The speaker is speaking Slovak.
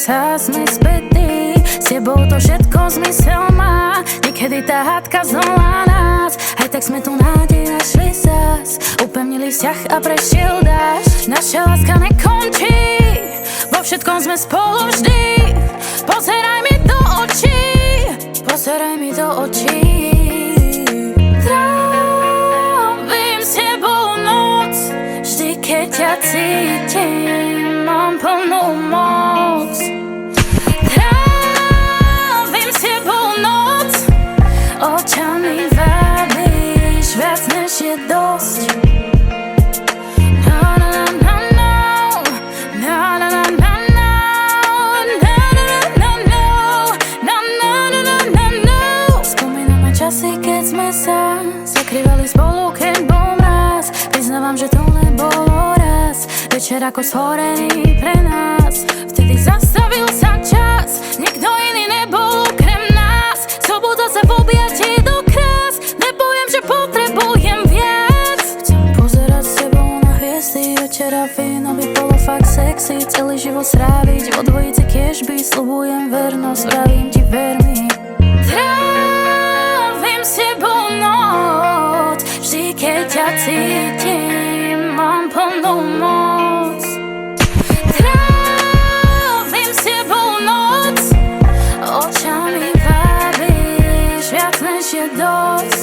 sa sme spätí. S tebou to všetko zmysel má. Niekedy tá hádka znova nás. Aj tak sme tu nádej našli zas. Upevnili vzťah a prešiel dážď. Naša láska nekončí, vo všetkom sme spolu vždy. Pozeraj mi do očí, pozeraj mi do očí. Trávim s tebou noc, vždy keď ťa cítim, mám plnú moc. Trávim s tebou noc, očami vábiš viac než je dosť. Časy, keď sme sa zakrývali spolu, keď bol mraz. Priznávam, že to nebolo raz. Večer ako shorený pre nás. Vtedy zastavil sa čas, nikto iný nebol okrem nás. Sloboda sa v objatí do krás. Nepoviem, že potrebujem viac. Chcem pozerať s tebou na hviezdy. Večera víno by bolo fakt sexy. Celý život stráviť vo dvojici kiežby. Sľubujem vernosť, vravím ti ver mi. S tebou noc, vždy keď ťa cítim, mám plnú moc. Trávim s tebou noc, očami vábiš viac než je dosť.